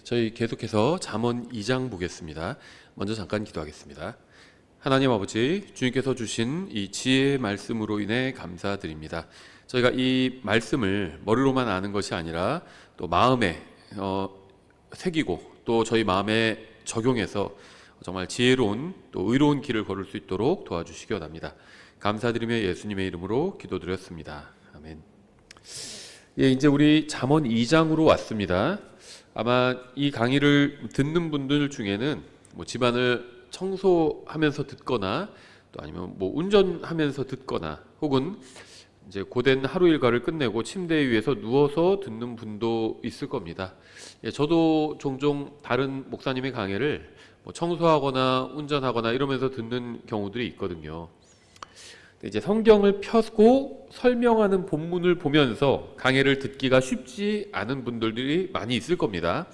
저희 계속해서 잠언 2장 보겠습니다. 먼저 잠깐 기도하겠습니다. 하나님 아버지, 주님께서 주신 이 지혜의 말씀으로 인해 감사드립니다. 저희가 이 말씀을 머리로만 아는 것이 아니라 또 마음에 새기고 또 저희 마음에 적용해서 정말 지혜로운 또 의로운 길을 걸을 수 있도록 도와주시기 원합니다. 감사드리며 예수님의 이름으로 기도드렸습니다. 아멘. 이제 우리 잠언 2장으로 왔습니다. 아마 이 강의를 듣는 분들 중에는 집안을 청소하면서 듣거나 또 아니면 운전하면서 듣거나 혹은 이제 고된 하루 일과를 끝내고 침대 위에서 누워서 듣는 분도 있을 겁니다. 저도 종종 다른 목사님의 강의를 청소하거나 운전하거나 이러면서 듣는 경우들이 있거든요. 이제 성경을 펴고 설명하는 본문을 보면서 강의를 듣기가 쉽지 않은 분들이 많이 있을 겁니다.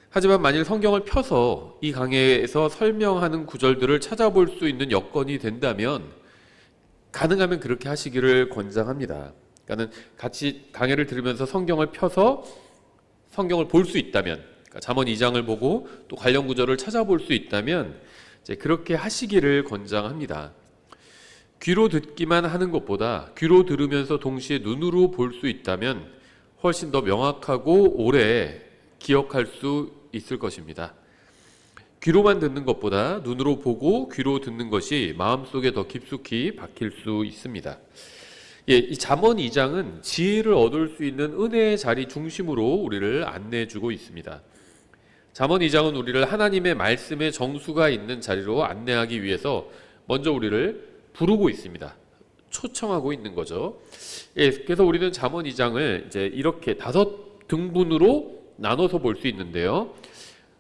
하지만 만일 성경을 펴서 이 강의에서 설명하는 구절들을 찾아볼 수 있는 여건이 된다면 가능하면 그렇게 하시기를 권장합니다. 그러니까 같이 강의를 들으면서 성경을 펴서 성경을 볼 수 있다면, 그러니까 잠언 2장을 보고 또 관련 구절을 찾아볼 수 있다면 이제 그렇게 하시기를 권장합니다. 귀로 듣기만 하는 것보다 귀로 들으면서 동시에 눈으로 볼 수 있다면 훨씬 더 명확하고 오래 기억할 수 있을 것입니다. 귀로만 듣는 것보다 눈으로 보고 귀로 듣는 것이 마음속에 더 깊숙이 박힐 수 있습니다. 이 잠언 2장은 지혜를 얻을 수 있는 은혜의 자리 중심으로 우리를 안내해주고 있습니다. 잠언 2장은 우리를 하나님의 말씀의 정수가 있는 자리로 안내하기 위해서 먼저 우리를 부르고 있습니다. 초청하고 있는 거죠. 그래서 우리는 잠언 2장을 이제 이렇게 5등분으로 나눠서 볼 수 있는데요.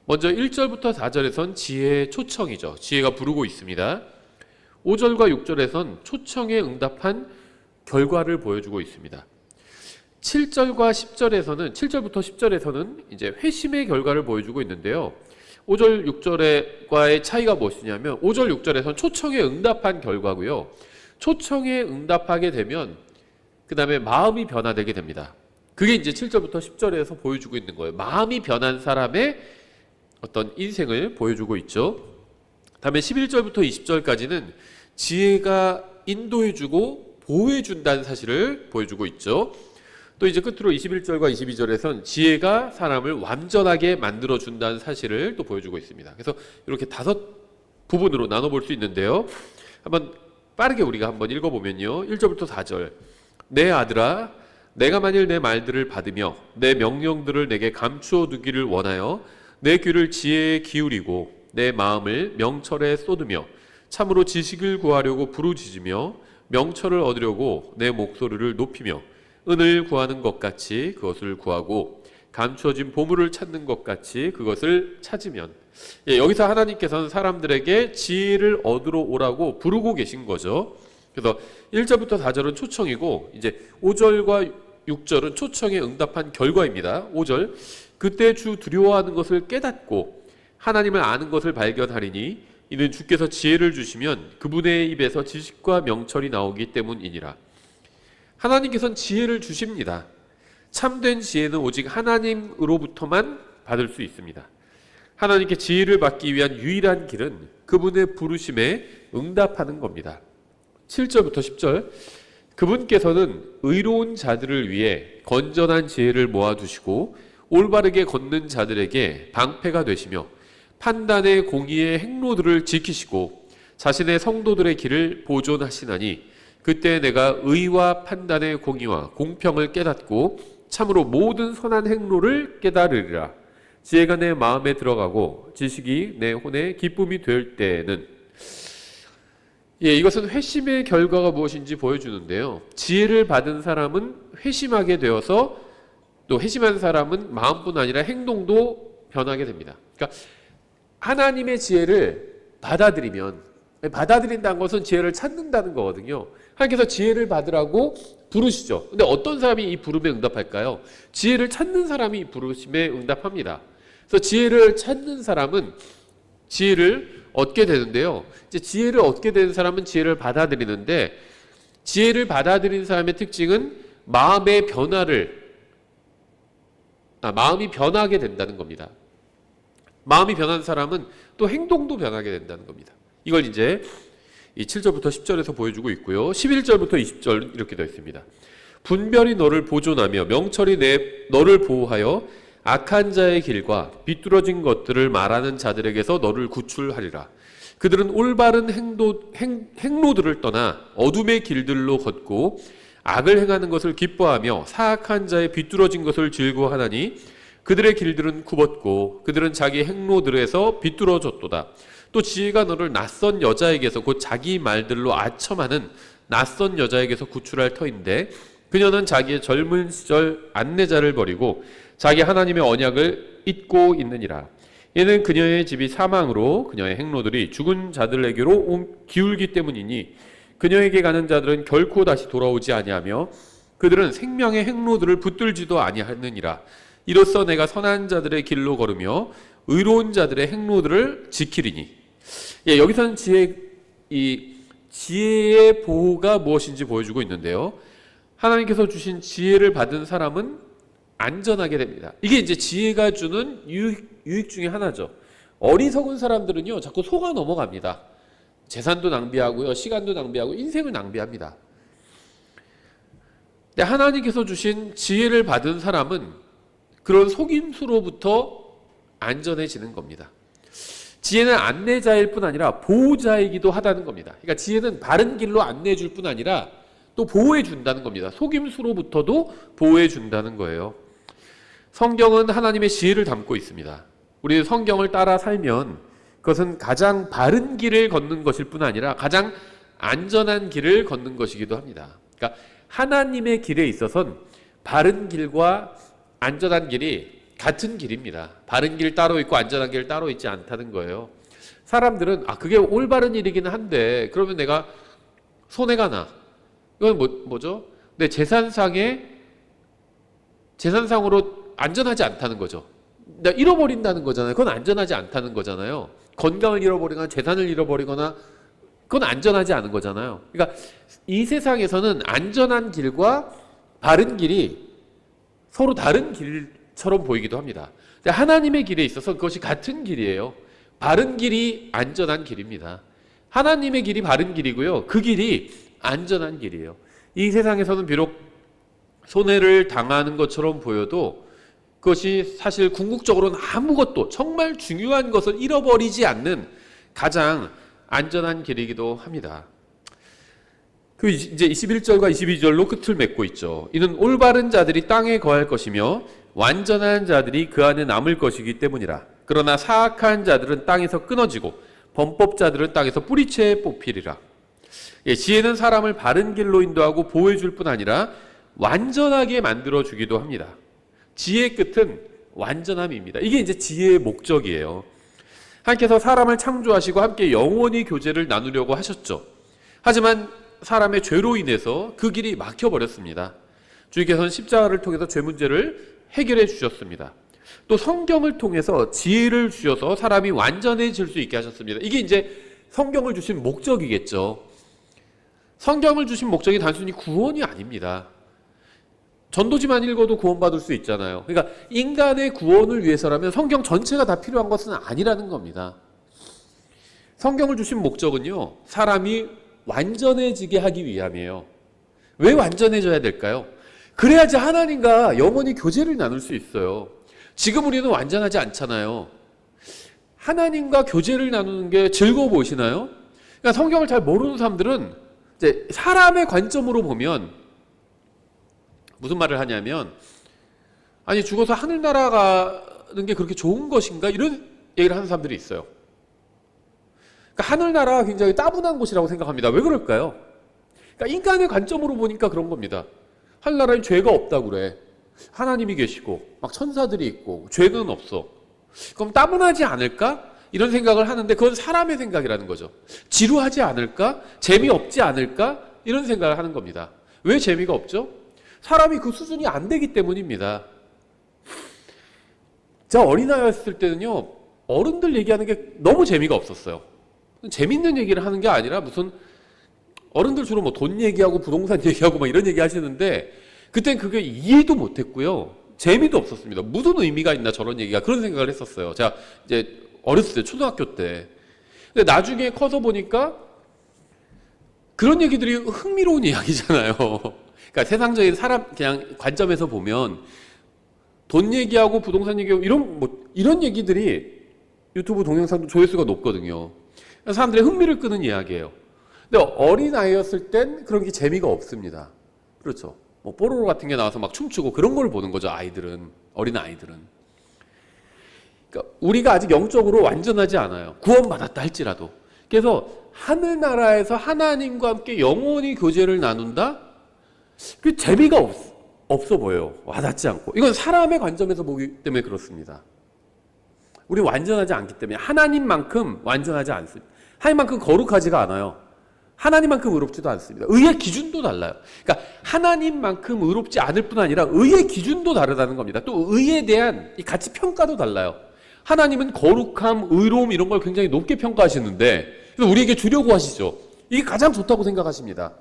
먼저 1절부터 4절에선 지혜의 초청이죠. 지혜가 부르고 있습니다. 5절과 6절에선 초청에 응답한 결과를 보여주고 있습니다. 7절과 10절에서는 7절부터 10절에서는 이제 회심의 결과를 보여주고 있는데요. 5절, 6절과의 차이가 무엇이냐면 5절, 6절에서는 초청에 응답한 결과고요. 초청에 응답하게 되면 그 다음에 마음이 변화되게 됩니다. 그게 이제 7절부터 10절에서 보여주고 있는 거예요. 마음이 변한 사람의 어떤 인생을 보여주고 있죠. 다음에 11절부터 20절까지는 지혜가 인도해주고 보호해준다는 사실을 보여주고 있죠. 또 이제 끝으로 21절과 22절에선 지혜가 사람을 완전하게 만들어준다는 사실을 또 보여주고 있습니다. 그래서 이렇게 5부분으로 나눠볼 수 있는데요. 한번 빠르게 우리가 한번 읽어보면요. 1절부터 4절. 내 아들아, 내가 만일 내 말들을 받으며 내 명령들을 내게 감추어 두기를 원하여 내 귀를 지혜에 기울이고 내 마음을 명철에 쏟으며 참으로 지식을 구하려고 부르짖으며 명철을 얻으려고 내 목소리를 높이며 은을 구하는 것 같이 그것을 구하고 감추어진 보물을 찾는 것 같이 그것을 찾으면 여기서 하나님께서는 사람들에게 지혜를 얻으러 오라고 부르고 계신 거죠. 그래서 1절부터 4절은 초청이고 이제 5절과 6절은 초청에 응답한 결과입니다. 5절 그때 주 두려워하는 것을 깨닫고 하나님을 아는 것을 발견하리니 이는 주께서 지혜를 주시면 그분의 입에서 지식과 명철이 나오기 때문이니라. 하나님께서는 지혜를 주십니다. 참된 지혜는 오직 하나님으로부터만 받을 수 있습니다. 하나님께 지혜를 받기 위한 유일한 길은 그분의 부르심에 응답하는 겁니다. 7절부터 10절 그분께서는 의로운 자들을 위해 건전한 지혜를 모아두시고 올바르게 걷는 자들에게 방패가 되시며 판단의 공의의 행로들을 지키시고 자신의 성도들의 길을 보존하시나니 그때 내가 의와 판단의 공의와 공평을 깨닫고 참으로 모든 선한 행로를 깨달으리라. 지혜가 내 마음에 들어가고 지식이 내 혼에 기쁨이 될 때에는 이것은 회심의 결과가 무엇인지 보여주는데요. 지혜를 받은 사람은 회심하게 되어서 또 회심한 사람은 마음뿐 아니라 행동도 변하게 됩니다. 그러니까 하나님의 지혜를 받아들인다는 것은 지혜를 찾는다는 거거든요. 하나님께서 지혜를 받으라고 부르시죠. 근데 어떤 사람이 이 부름에 응답할까요? 지혜를 찾는 사람이 이 부르심에 응답합니다. 그래서 지혜를 찾는 사람은 지혜를 얻게 되는데요. 이제 지혜를 얻게 되는 사람은 지혜를 받아들이는데 지혜를 받아들인 사람의 특징은 마음의 변화를 마음이 변하게 된다는 겁니다. 마음이 변한 사람은 또 행동도 변하게 된다는 겁니다. 이걸 이제 이 7절부터 10절에서 보여주고 있고요. 11절부터 20절 이렇게 되어 있습니다. 분별이 너를 보존하며 명철이 너를 보호하여 악한 자의 길과 비뚤어진 것들을 말하는 자들에게서 너를 구출하리라. 그들은 올바른 행로들을 떠나 어둠의 길들로 걷고 악을 행하는 것을 기뻐하며 사악한 자의 비뚤어진 것을 즐거워하나니 그들의 길들은 굽었고 그들은 자기 행로들에서 비뚤어졌도다. 또 지혜가 너를 낯선 여자에게서 곧 자기 말들로 아첨하는 낯선 여자에게서 구출할 터인데 그녀는 자기의 젊은 시절 안내자를 버리고 자기 하나님의 언약을 잊고 있느니라. 이는 그녀의 집이 사망으로 그녀의 행로들이 죽은 자들에게로 기울기 때문이니 그녀에게 가는 자들은 결코 다시 돌아오지 아니하며 그들은 생명의 행로들을 붙들지도 아니하느니라. 이로써 내가 선한 자들의 길로 걸으며 의로운 자들의 행로들을 지키리니. 여기서는 지혜의 보호가 무엇인지 보여주고 있는데요. 하나님께서 주신 지혜를 받은 사람은 안전하게 됩니다. 이게 이제 지혜가 주는 유익 중에 하나죠. 어리석은 사람들은요, 자꾸 속아 넘어갑니다. 재산도 낭비하고요, 시간도 낭비하고 인생을 낭비합니다. 근데 하나님께서 주신 지혜를 받은 사람은 그런 속임수로부터 안전해지는 겁니다. 지혜는 안내자일 뿐 아니라 보호자이기도 하다는 겁니다. 그러니까 지혜는 바른 길로 안내해 줄 뿐 아니라 또 보호해 준다는 겁니다. 속임수로부터도 보호해 준다는 거예요. 성경은 하나님의 지혜를 담고 있습니다. 우리 성경을 따라 살면 그것은 가장 바른 길을 걷는 것일 뿐 아니라 가장 안전한 길을 걷는 것이기도 합니다. 그러니까 하나님의 길에 있어서는 바른 길과 안전한 길이 같은 길입니다. 바른 길 따로 있고 안전한 길 따로 있지 않다는 거예요. 사람들은 그게 올바른 일이기는 한데 그러면 내가 손해가 나. 이건 뭐죠? 내 재산상으로 안전하지 않다는 거죠. 내가 잃어버린다는 거잖아요. 그건 안전하지 않다는 거잖아요. 건강을 잃어버리거나 재산을 잃어버리거나 그건 안전하지 않은 거잖아요. 그러니까 이 세상에서는 안전한 길과 바른 길이 서로 다른 길처럼 보이기도 합니다. 하나님의 길에 있어서 그것이 같은 길이에요. 바른 길이 안전한 길입니다. 하나님의 길이 바른 길이고요. 그 길이 안전한 길이에요. 이 세상에서는 비록 손해를 당하는 것처럼 보여도 그것이 사실 궁극적으로는 아무것도 정말 중요한 것을 잃어버리지 않는 가장 안전한 길이기도 합니다. 그 이제 21절과 22절로 끝을 맺고 있죠. 이는 올바른 자들이 땅에 거할 것이며 완전한 자들이 그 안에 남을 것이기 때문이라. 그러나 사악한 자들은 땅에서 끊어지고 범법자들은 땅에서 뿌리채 뽑히리라. 지혜는 사람을 바른 길로 인도하고 보호해 줄 뿐 아니라 완전하게 만들어 주기도 합니다. 지혜의 끝은 완전함입니다. 이게 이제 지혜의 목적이에요. 하나님께서 사람을 창조하시고 함께 영원히 교제를 나누려고 하셨죠. 하지만 사람의 죄로 인해서 그 길이 막혀버렸습니다. 주님께서는 십자가를 통해서 죄 문제를 해결해 주셨습니다. 또 성경을 통해서 지혜를 주셔서 사람이 완전해질 수 있게 하셨습니다. 이게 이제 성경을 주신 목적이겠죠. 성경을 주신 목적이 단순히 구원이 아닙니다. 전도지만 읽어도 구원받을 수 있잖아요. 그러니까 인간의 구원을 위해서라면 성경 전체가 다 필요한 것은 아니라는 겁니다. 성경을 주신 목적은요, 사람이 완전해지게 하기 위함이에요. 왜 완전해져야 될까요? 그래야지 하나님과 영원히 교제를 나눌 수 있어요. 지금 우리는 완전하지 않잖아요. 하나님과 교제를 나누는 게 즐거워 보이시나요? 그러니까 성경을 잘 모르는 사람들은 이제 사람의 관점으로 보면 무슨 말을 하냐면, 아니 죽어서 하늘 날아가는 게 그렇게 좋은 것인가? 이런 얘기를 하는 사람들이 있어요. 그러니까 하늘나라가 굉장히 따분한 곳이라고 생각합니다. 왜 그럴까요? 그러니까 인간의 관점으로 보니까 그런 겁니다. 하늘나라에 죄가 없다고 그래. 하나님이 계시고 막 천사들이 있고 죄는 없어. 그럼 따분하지 않을까? 이런 생각을 하는데 그건 사람의 생각이라는 거죠. 지루하지 않을까? 재미없지 않을까? 이런 생각을 하는 겁니다. 왜 재미가 없죠? 사람이 그 수준이 안 되기 때문입니다. 제가 어린아이였을 때는요, 어른들 얘기하는 게 너무 재미가 없었어요. 재밌는 얘기를 하는 게 아니라 무슨 어른들 주로 뭐 돈 얘기하고 부동산 얘기하고 막 이런 얘기 하시는데 그땐 그게 이해도 못했고요. 재미도 없었습니다. 무슨 의미가 있나 저런 얘기가, 그런 생각을 했었어요. 제가 이제 어렸을 때, 초등학교 때. 근데 나중에 커서 보니까 그런 얘기들이 흥미로운 이야기잖아요. 그러니까 세상적인 사람 그냥 관점에서 보면 돈 얘기하고 부동산 얘기하고 이런 얘기들이 유튜브 동영상도 조회수가 높거든요. 사람들의 흥미를 끄는 이야기예요. 근데 어린 아이였을 땐 그런 게 재미가 없습니다. 그렇죠. 뭐 뽀로로 같은 게 나와서 막 춤추고 그런 걸 보는 거죠. 아이들은, 어린 아이들은. 그러니까 우리가 아직 영적으로 완전하지 않아요. 구원받았다 할지라도. 그래서 하늘나라에서 하나님과 함께 영원히 교제를 나눈다? 그 재미가 없어 보여요. 와닿지 않고. 이건 사람의 관점에서 보기 때문에 그렇습니다. 우리 완전하지 않기 때문에. 하나님만큼 완전하지 않습니다. 하나님만큼 거룩하지가 않아요. 하나님만큼 의롭지도 않습니다. 의의 기준도 달라요. 그러니까 하나님만큼 의롭지 않을 뿐 아니라 의의 기준도 다르다는 겁니다. 또 의에 대한 이 가치 평가도 달라요. 하나님은 거룩함, 의로움 이런 걸 굉장히 높게 평가하시는데 그래서 우리에게 주려고 하시죠. 이게 가장 좋다고 생각하십니다.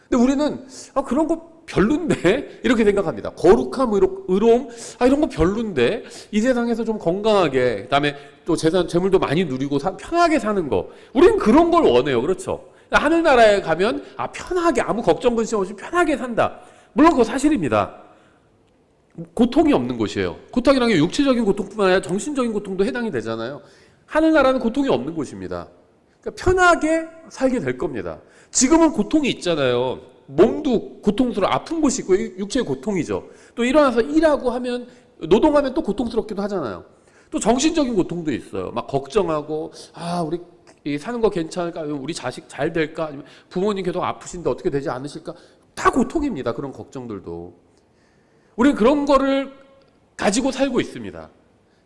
근데 우리는 그런 거 별론데 이렇게 생각합니다. 거룩함, 의로움 이런 거 별론데 이 세상에서 좀 건강하게, 그다음에 또 재물도 많이 누리고 편하게 사는 거, 우리는 그런 걸 원해요. 그렇죠? 하늘나라에 가면 편하게, 아무 걱정 근심 없이 편하게 산다. 물론 그거 사실입니다. 고통이 없는 곳이에요. 고통이라는 게 육체적인 고통뿐만 아니라 정신적인 고통도 해당이 되잖아요. 하늘나라는 고통이 없는 곳입니다. 그러니까 편하게 살게 될 겁니다. 지금은 고통이 있잖아요. 몸도 고통스러워, 아픈 곳이 있고 육체의 고통이죠. 또 일어나서 일하고 하면, 노동하면 또 고통스럽기도 하잖아요. 또 정신적인 고통도 있어요. 막 걱정하고 우리 사는 거 괜찮을까? 우리 자식 잘 될까? 아니면 부모님 계속 아프신데 어떻게 되지 않으실까? 다 고통입니다. 그런 걱정들도. 우리는 그런 거를 가지고 살고 있습니다.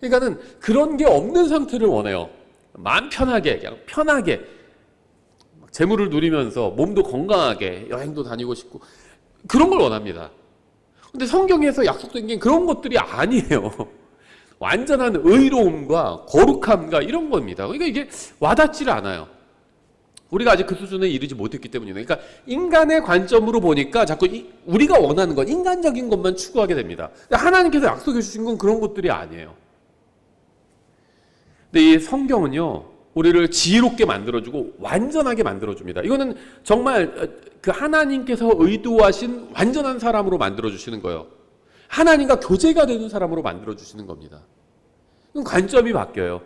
그러니까는 그런 게 없는 상태를 원해요. 마음 편하게, 그냥 편하게 재물을 누리면서 몸도 건강하게 여행도 다니고 싶고 그런 걸 원합니다. 근데 성경에서 약속된 게 그런 것들이 아니에요. 완전한 의로움과 거룩함과 이런 겁니다. 그러니까 이게 와닿지를 않아요. 우리가 아직 그 수준에 이르지 못했기 때문이에요. 그러니까 인간의 관점으로 보니까 자꾸 우리가 원하는 건 인간적인 것만 추구하게 됩니다. 근데 하나님께서 약속해 주신 건 그런 것들이 아니에요. 근데 이 성경은요, 우리를 지혜롭게 만들어주고 완전하게 만들어줍니다. 이거는 정말 그 하나님께서 의도하신 완전한 사람으로 만들어주시는 거예요. 하나님과 교제가 되는 사람으로 만들어주시는 겁니다. 그럼 관점이 바뀌어요.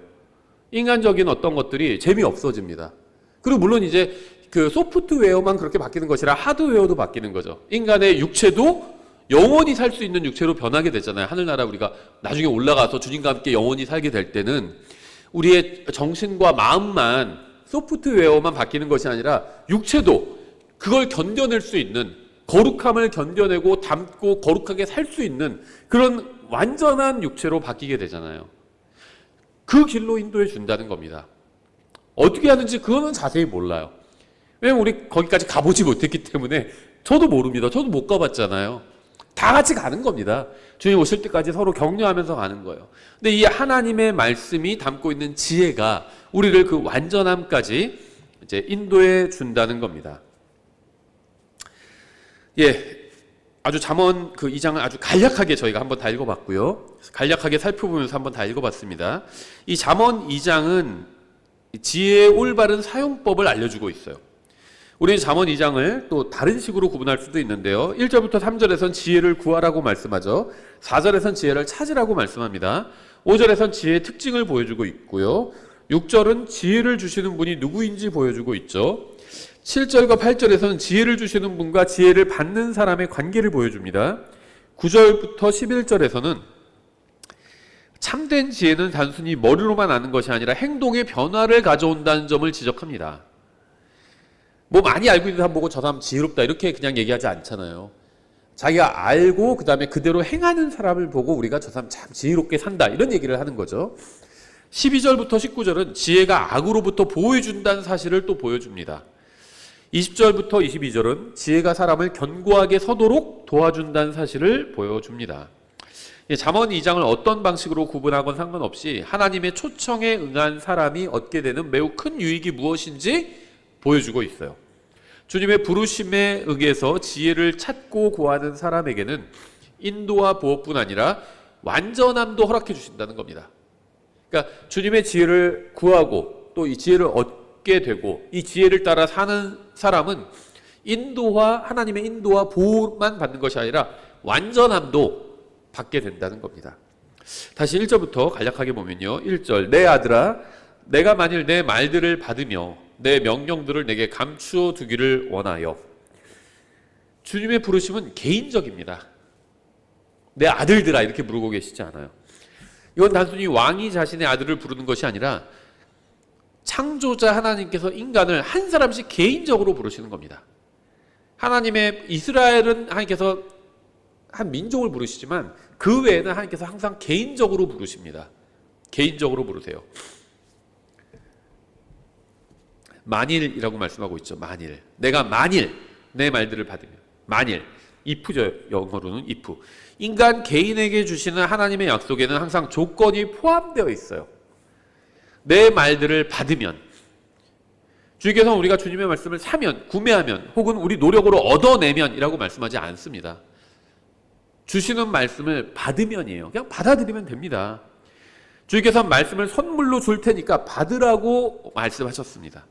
인간적인 어떤 것들이 재미없어집니다. 그리고 물론 이제 그 소프트웨어만 그렇게 바뀌는 것이라 하드웨어도 바뀌는 거죠. 인간의 육체도 영원히 살 수 있는 육체로 변하게 되잖아요. 하늘나라 우리가 나중에 올라가서 주님과 함께 영원히 살게 될 때는 우리의 정신과 마음만, 소프트웨어만 바뀌는 것이 아니라 육체도 그걸 견뎌낼 수 있는, 거룩함을 견뎌내고 담고 거룩하게 살 수 있는 그런 완전한 육체로 바뀌게 되잖아요. 그 길로 인도해 준다는 겁니다. 어떻게 하는지 그거는 자세히 몰라요. 왜냐면 우리 거기까지 가보지 못했기 때문에. 저도 모릅니다. 저도 못 가봤잖아요. 다 같이 가는 겁니다. 주님 오실 때까지 서로 격려하면서 가는 거예요. 근데 이 하나님의 말씀이 담고 있는 지혜가 우리를 그 완전함까지 이제 인도해 준다는 겁니다. 아주 잠언 그 2장을 아주 간략하게 저희가 한번 다 읽어봤고요. 간략하게 살펴보면서 한번 다 읽어봤습니다. 이 잠언 2장은 지혜의 올바른 사용법을 알려주고 있어요. 우리는 잠언 2장을 또 다른 식으로 구분할 수도 있는데요. 1절부터 3절에선 지혜를 구하라고 말씀하죠. 4절에선 지혜를 찾으라고 말씀합니다. 5절에선 지혜의 특징을 보여주고 있고요. 6절은 지혜를 주시는 분이 누구인지 보여주고 있죠. 7절과 8절에서는 지혜를 주시는 분과 지혜를 받는 사람의 관계를 보여줍니다. 9절부터 11절에서는 참된 지혜는 단순히 머리로만 아는 것이 아니라 행동의 변화를 가져온다는 점을 지적합니다. 뭐 많이 알고 있는 사람 보고 저 사람 지혜롭다 이렇게 그냥 얘기하지 않잖아요. 자기가 알고 그 다음에 그대로 행하는 사람을 보고 우리가 저 사람 참 지혜롭게 산다 이런 얘기를 하는 거죠. 12절부터 19절은 지혜가 악으로부터 보호해준다는 사실을 또 보여줍니다. 20절부터 22절은 지혜가 사람을 견고하게 서도록 도와준다는 사실을 보여줍니다. 잠언 2장을 어떤 방식으로 구분하건 상관없이 하나님의 초청에 응한 사람이 얻게 되는 매우 큰 유익이 무엇인지 보여주고 있어요. 주님의 부르심에 의해서 지혜를 찾고 구하는 사람에게는 인도와 보호뿐 아니라 완전함도 허락해 주신다는 겁니다. 그러니까 주님의 지혜를 구하고 또 이 지혜를 얻게 되고 이 지혜를 따라 사는 사람은 하나님의 인도와 보호만 받는 것이 아니라 완전함도 받게 된다는 겁니다. 다시 1절부터 간략하게 보면요. 1절, 내 아들아 내가 만일 내 말들을 받으며 내 명령들을 내게 감추어 두기를 원하여. 주님의 부르심은 개인적입니다. 내 아들들아 이렇게 부르고 계시지 않아요. 이건 단순히 왕이 자신의 아들을 부르는 것이 아니라 창조자 하나님께서 인간을 한 사람씩 개인적으로 부르시는 겁니다. 하나님의 이스라엘은 하나님께서 한 민족을 부르시지만 그 외에는 하나님께서 항상 개인적으로 부르십니다. 개인적으로 부르세요. 만일이라고 말씀하고 있죠. 만일. 내가 만일 내 말들을 받으면. 만일. if죠. 영어로는 if. 인간 개인에게 주시는 하나님의 약속에는 항상 조건이 포함되어 있어요. 내 말들을 받으면. 주님께서는 우리가 주님의 말씀을 사면, 구매하면, 혹은 우리 노력으로 얻어내면 이라고 말씀하지 않습니다. 주시는 말씀을 받으면이에요. 그냥 받아들이면 됩니다. 주님께서는 말씀을 선물로 줄 테니까 받으라고 말씀하셨습니다.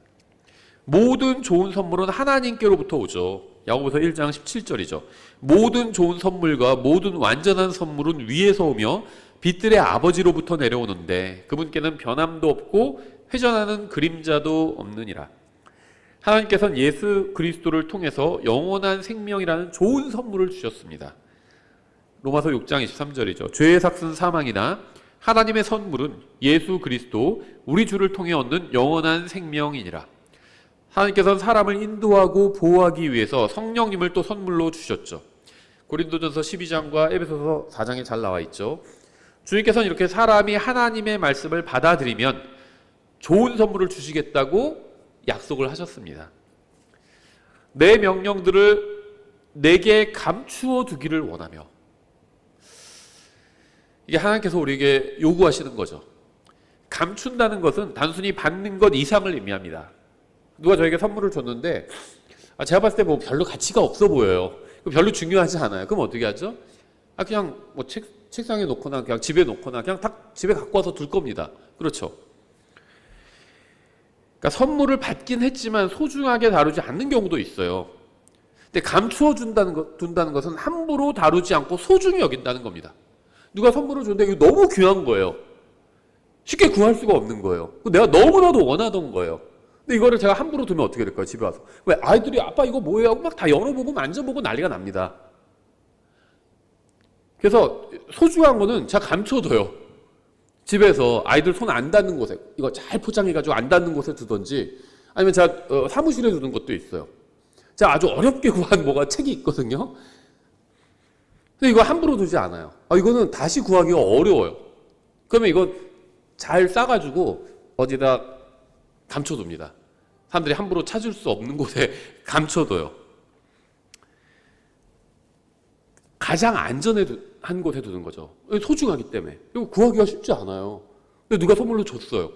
모든 좋은 선물은 하나님께로부터 오죠. 야고보서 1장 17절이죠. 모든 좋은 선물과 모든 완전한 선물은 위에서 오며 빛들의 아버지로부터 내려오는데 그분께는 변함도 없고 회전하는 그림자도 없느니라. 하나님께서는 예수 그리스도를 통해서 영원한 생명이라는 좋은 선물을 주셨습니다. 로마서 6장 23절이죠. 죄의 삭은 사망이나 하나님의 선물은 예수 그리스도 우리 주를 통해 얻는 영원한 생명이니라. 하나님께서는 사람을 인도하고 보호하기 위해서 성령님을 또 선물로 주셨죠. 고린도전서 12장과 에베소서 4장에 잘 나와 있죠. 주님께서는 이렇게 사람이 하나님의 말씀을 받아들이면 좋은 선물을 주시겠다고 약속을 하셨습니다. 내 명령들을 내게 감추어 두기를 원하며. 이게 하나님께서 우리에게 요구하시는 거죠. 감춘다는 것은 단순히 받는 것 이상을 의미합니다. 누가 저에게 선물을 줬는데 제가 봤을 때 뭐 별로 가치가 없어 보여요. 별로 중요하지 않아요. 그럼 어떻게 하죠? 그냥 뭐 책상에 놓거나 그냥 집에 놓거나 그냥 딱 집에 갖고 와서 둘 겁니다. 그렇죠? 그러니까 선물을 받긴 했지만 소중하게 다루지 않는 경우도 있어요. 근데 감추어 둔다는 것은 함부로 다루지 않고 소중히 여긴다는 겁니다. 누가 선물을 줬는데 이거 너무 귀한 거예요. 쉽게 구할 수가 없는 거예요. 내가 너무나도 원하던 거예요. 근데 이거를 제가 함부로 두면 어떻게 될까요? 집에 와서. 왜? 아이들이 아빠 이거 뭐예요? 하고 막 다 열어보고 만져보고 난리가 납니다. 그래서 소중한 거는 제가 감춰둬요. 집에서 아이들 손 안 닿는 곳에, 이거 잘 포장해가지고 안 닿는 곳에 두던지, 아니면 제가 사무실에 두는 것도 있어요. 제가 아주 어렵게 구한 뭐가 책이 있거든요. 근데 이거 함부로 두지 않아요. 이거는 다시 구하기가 어려워요. 그러면 이거 잘 싸가지고 어디다 감춰둡니다. 사람들이 함부로 찾을 수 없는 곳에 감춰둬요. 가장 안전한 곳에 두는 거죠. 소중하기 때문에. 이거 구하기가 쉽지 않아요. 근데 누가 선물로 줬어요.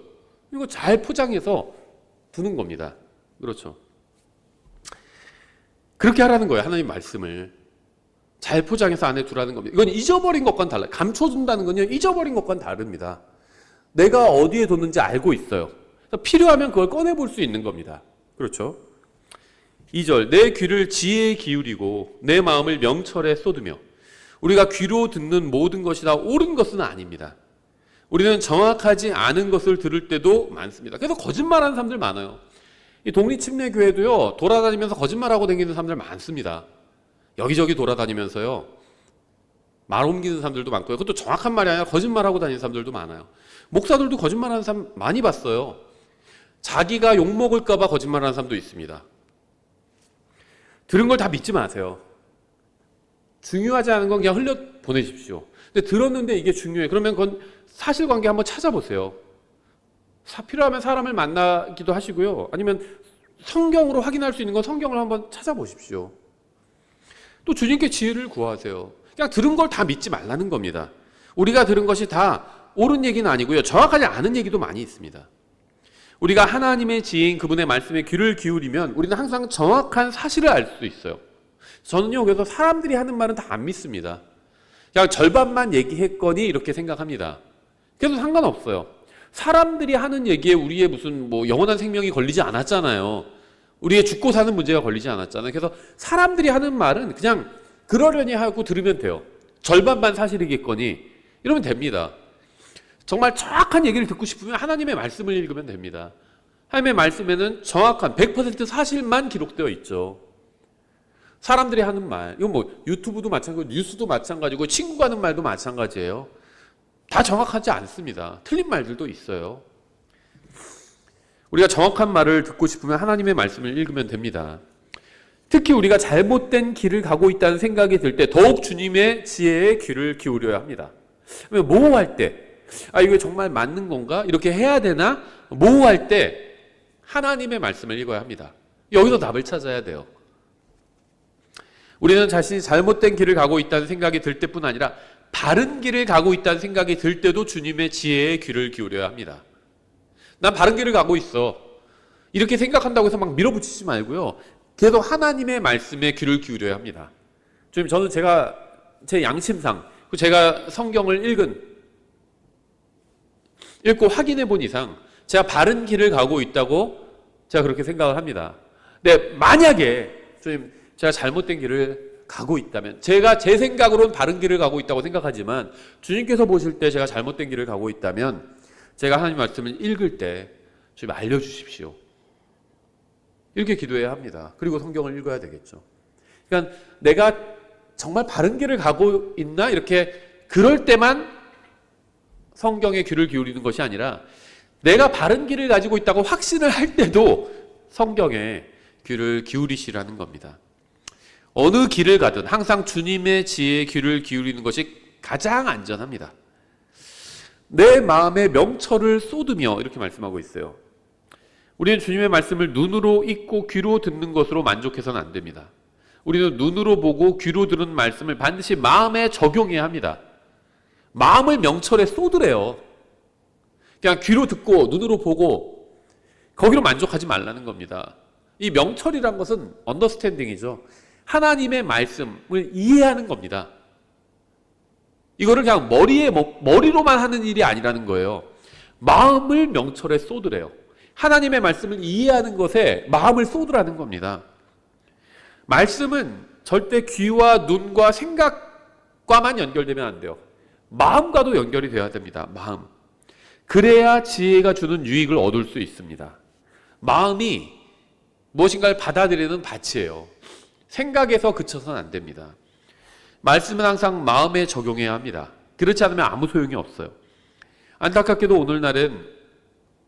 이거 잘 포장해서 두는 겁니다. 그렇죠. 그렇게 하라는 거예요. 하나님 말씀을. 잘 포장해서 안에 두라는 겁니다. 이건 잊어버린 것과는 달라요. 감춰둔다는 건요. 잊어버린 것과는 다릅니다. 내가 어디에 뒀는지 알고 있어요. 필요하면 그걸 꺼내볼 수 있는 겁니다. 그렇죠? 2절, 내 귀를 지혜에 기울이고 내 마음을 명철에 쏟으며. 우리가 귀로 듣는 모든 것이 다 옳은 것은 아닙니다. 우리는 정확하지 않은 것을 들을 때도 많습니다. 그래서 거짓말하는 사람들 많아요. 이 독립침례교회도요, 돌아다니면서 거짓말하고 다니는 사람들 많습니다. 여기저기 돌아다니면서요, 말 옮기는 사람들도 많고요. 그것도 정확한 말이 아니라 거짓말하고 다니는 사람들도 많아요. 목사들도 거짓말하는 사람 많이 봤어요. 자기가 욕먹을까 봐 거짓말하는 사람도 있습니다. 들은 걸 다 믿지 마세요. 중요하지 않은 건 그냥 흘려보내십시오. 근데 들었는데 이게 중요해. 그러면 그건 사실관계 한번 찾아보세요. 필요하면 사람을 만나기도 하시고요. 아니면 성경으로 확인할 수 있는 건 성경을 한번 찾아보십시오. 또 주님께 지혜를 구하세요. 그냥 들은 걸 다 믿지 말라는 겁니다. 우리가 들은 것이 다 옳은 얘기는 아니고요. 정확하지 않은 얘기도 많이 있습니다. 우리가 하나님의 지혜인 그분의 말씀에 귀를 기울이면 우리는 항상 정확한 사실을 알 수 있어요. 저는요, 그래서 사람들이 하는 말은 다 안 믿습니다. 그냥 절반만 얘기했거니 이렇게 생각합니다. 그래도 상관없어요. 사람들이 하는 얘기에 우리의 무슨 뭐 영원한 생명이 걸리지 않았잖아요. 우리의 죽고 사는 문제가 걸리지 않았잖아요. 그래서 사람들이 하는 말은 그냥 그러려니 하고 들으면 돼요. 절반만 사실이겠거니 이러면 됩니다. 정말 정확한 얘기를 듣고 싶으면 하나님의 말씀을 읽으면 됩니다. 하나님의 말씀에는 정확한 100% 사실만 기록되어 있죠. 사람들이 하는 말, 이건 뭐 유튜브도 마찬가지고 뉴스도 마찬가지고 친구가 하는 말도 마찬가지예요. 다 정확하지 않습니다. 틀린 말들도 있어요. 우리가 정확한 말을 듣고 싶으면 하나님의 말씀을 읽으면 됩니다. 특히 우리가 잘못된 길을 가고 있다는 생각이 들 때 더욱 주님의 지혜에 귀를 기울여야 합니다. 모호할 때, 이게 정말 맞는 건가? 이렇게 해야 되나? 모호할 때 하나님의 말씀을 읽어야 합니다. 여기서 답을 찾아야 돼요. 우리는 자신이 잘못된 길을 가고 있다는 생각이 들 때뿐 아니라 바른 길을 가고 있다는 생각이 들 때도 주님의 지혜에 귀를 기울여야 합니다. 난 바른 길을 가고 있어. 이렇게 생각한다고 해서 막 밀어붙이지 말고요. 계속 하나님의 말씀에 귀를 기울여야 합니다. 주님, 저는 제 양심상, 제가 성경을 읽고 확인해 본 이상 제가 바른 길을 가고 있다고 제가 그렇게 생각을 합니다. 근데 만약에 주님, 제가 잘못된 길을 가고 있다면, 제가 제 생각으로는 바른 길을 가고 있다고 생각하지만 주님께서 보실 때 제가 잘못된 길을 가고 있다면 제가 하나님 말씀을 읽을 때 주님 알려주십시오. 이렇게 기도해야 합니다. 그리고 성경을 읽어야 되겠죠. 그러니까 내가 정말 바른 길을 가고 있나? 이렇게 그럴 때만 성경에 귀를 기울이는 것이 아니라 내가 바른 길을 가지고 있다고 확신을 할 때도 성경에 귀를 기울이시라는 겁니다. 어느 길을 가든 항상 주님의 지혜에 귀를 기울이는 것이 가장 안전합니다. 내 마음에 명철을 쏟으며 이렇게 말씀하고 있어요. 우리는 주님의 말씀을 눈으로 읽고 귀로 듣는 것으로 만족해서는 안 됩니다. 우리는 눈으로 보고 귀로 들은 말씀을 반드시 마음에 적용해야 합니다. 마음을 명철에 쏟으래요. 그냥 귀로 듣고 눈으로 보고 거기로 만족하지 말라는 겁니다. 이 명철이란 것은 언더스탠딩이죠. 하나님의 말씀을 이해하는 겁니다. 이거를 그냥 머리로만 하는 일이 아니라는 거예요. 마음을 명철에 쏟으래요. 하나님의 말씀을 이해하는 것에 마음을 쏟으라는 겁니다. 말씀은 절대 귀와 눈과 생각과만 연결되면 안 돼요. 마음과도 연결이 돼야 됩니다. 마음. 그래야 지혜가 주는 유익을 얻을 수 있습니다. 마음이 무엇인가를 받아들이는 밭이에요. 생각에서 그쳐서는 안 됩니다. 말씀은 항상 마음에 적용해야 합니다. 그렇지 않으면 아무 소용이 없어요. 안타깝게도 오늘날은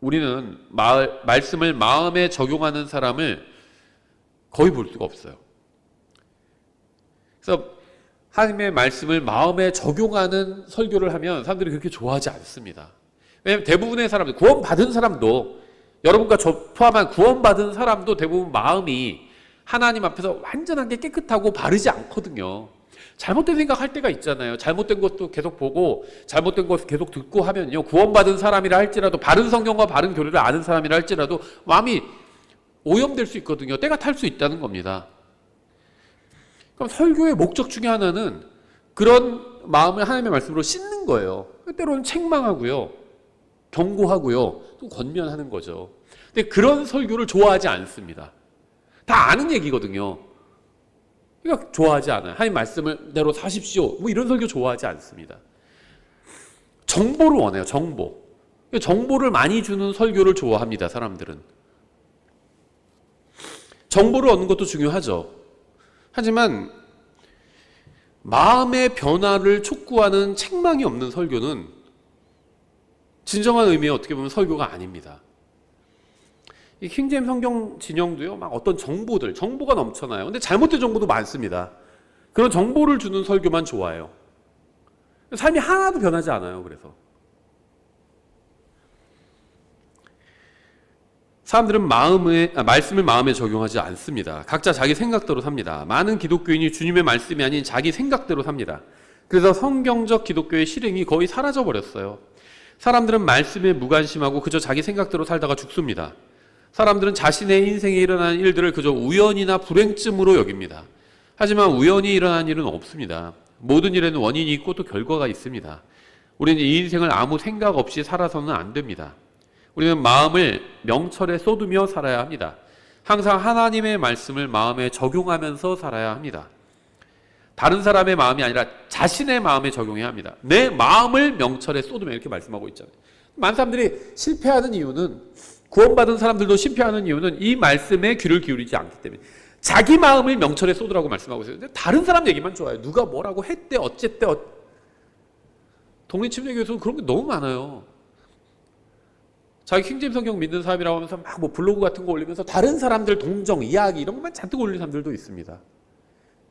우리는 말씀을 마음에 적용하는 사람을 거의 볼 수가 없어요. 그래서 하나님의 말씀을 마음에 적용하는 설교를 하면 사람들이 그렇게 좋아하지 않습니다. 왜냐하면 대부분의 사람들, 구원받은 사람도, 여러분과 저 포함한 구원받은 사람도 대부분 마음이 하나님 앞에서 완전하게 깨끗하고 바르지 않거든요. 잘못된 생각할 때가 있잖아요. 잘못된 것도 계속 보고 잘못된 것을 계속 듣고 하면요, 구원받은 사람이라 할지라도, 바른 성경과 바른 교리를 아는 사람이라 할지라도 마음이 오염될 수 있거든요. 때가 탈 수 있다는 겁니다. 그럼 설교의 목적 중에 하나는 그런 마음을 하나님의 말씀으로 씻는 거예요. 때로는 책망하고요, 경고하고요, 또 권면하는 거죠. 근데 그런 설교를 좋아하지 않습니다. 다 아는 얘기거든요. 그러니까 좋아하지 않아요. 하나님 말씀을 대로 사십시오, 뭐 이런 설교 좋아하지 않습니다. 정보를 원해요. 정보를 많이 주는 설교를 좋아합니다. 사람들은. 정보를 얻는 것도 중요하죠. 하지만 마음의 변화를 촉구하는 책망이 없는 설교는 진정한 의미의 어떻게 보면 설교가 아닙니다. 이 킹제임스 성경 진영도요, 막 어떤 정보가 넘쳐나요. 근데 잘못된 정보도 많습니다. 그런 정보를 주는 설교만 좋아해요. 삶이 하나도 변하지 않아요. 그래서 사람들은 말씀을 마음에 적용하지 않습니다. 각자 자기 생각대로 삽니다. 많은 기독교인이 주님의 말씀이 아닌 자기 생각대로 삽니다. 그래서 성경적 기독교의 실행이 거의 사라져버렸어요. 사람들은 말씀에 무관심하고 그저 자기 생각대로 살다가 죽습니다. 사람들은 자신의 인생에 일어난 일들을 그저 우연이나 불행쯤으로 여깁니다. 하지만 우연히 일어난 일은 없습니다. 모든 일에는 원인이 있고 또 결과가 있습니다. 우리는 이 인생을 아무 생각 없이 살아서는 안 됩니다. 우리는 마음을 명철에 쏟으며 살아야 합니다. 항상 하나님의 말씀을 마음에 적용하면서 살아야 합니다. 다른 사람의 마음이 아니라 자신의 마음에 적용해야 합니다. 내 마음을 명철에 쏟으며 이렇게 말씀하고 있잖아요. 많은 사람들이 실패하는 이유는, 구원받은 사람들도 실패하는 이유는 이 말씀에 귀를 기울이지 않기 때문에 자기 마음을 명철에 쏟으라고 말씀하고 있어요. 근데 다른 사람 얘기만 좋아해요. 누가 뭐라고 했대 어쨌대. 독립침례교에서는 그런 게 너무 많아요. 자기 킹제임 성경 믿는 사람이라고 하면서 막 뭐 블로그 같은 거 올리면서 다른 사람들 동정, 이야기 이런 것만 잔뜩 올리는 사람들도 있습니다.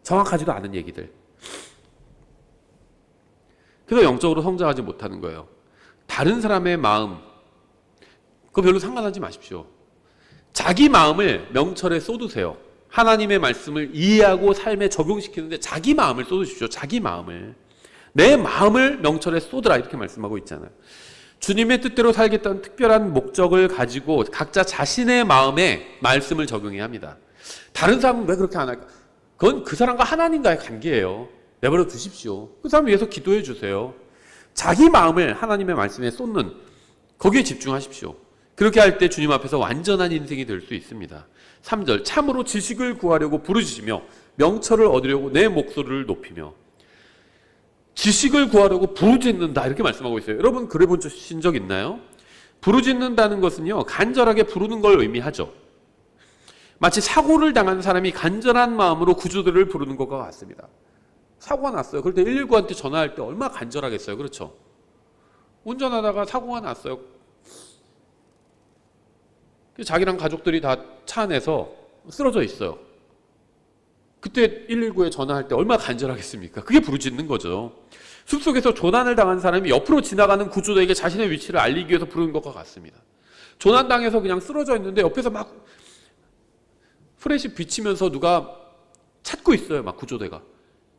정확하지도 않은 얘기들. 그래서 영적으로 성장하지 못하는 거예요. 다른 사람의 마음, 그거 별로 상관하지 마십시오. 자기 마음을 명철에 쏟으세요. 하나님의 말씀을 이해하고 삶에 적용시키는데 자기 마음을 쏟으십시오. 자기 마음을. 내 마음을 명철에 쏟으라 이렇게 말씀하고 있잖아요. 주님의 뜻대로 살겠다는 특별한 목적을 가지고 각자 자신의 마음에 말씀을 적용해야 합니다. 다른 사람은 왜 그렇게 안 할까? 그건 그 사람과 하나님과의 관계예요. 내버려 두십시오. 그 사람 위해서 기도해 주세요. 자기 마음을 하나님의 말씀에 쏟는, 거기에 집중하십시오. 그렇게 할 때 주님 앞에서 완전한 인생이 될 수 있습니다. 3절, 참으로 지식을 구하려고 부르짖으며 명철을 얻으려고 내 목소리를 높이며. 지식을 구하려고 부르짖는다 이렇게 말씀하고 있어요. 여러분 그래 보신 적 있나요? 부르짖는다는 것은요, 간절하게 부르는 걸 의미하죠. 마치 사고를 당한 사람이 간절한 마음으로 구조대를 부르는 것과 같습니다. 사고가 났어요. 그럴 때 119한테 전화할 때 얼마나 간절하겠어요. 그렇죠? 운전하다가 사고가 났어요. 자기랑 가족들이 다 차 안에서 쓰러져 있어요. 그때 119에 전화할 때 얼마나 간절하겠습니까? 그게 부르짖는 거죠. 숲속에서 조난을 당한 사람이 옆으로 지나가는 구조대에게 자신의 위치를 알리기 위해서 부르는 것과 같습니다. 조난당해서 그냥 쓰러져 있는데 옆에서 막 프레시 비치면서 누가 찾고 있어요. 막 구조대가.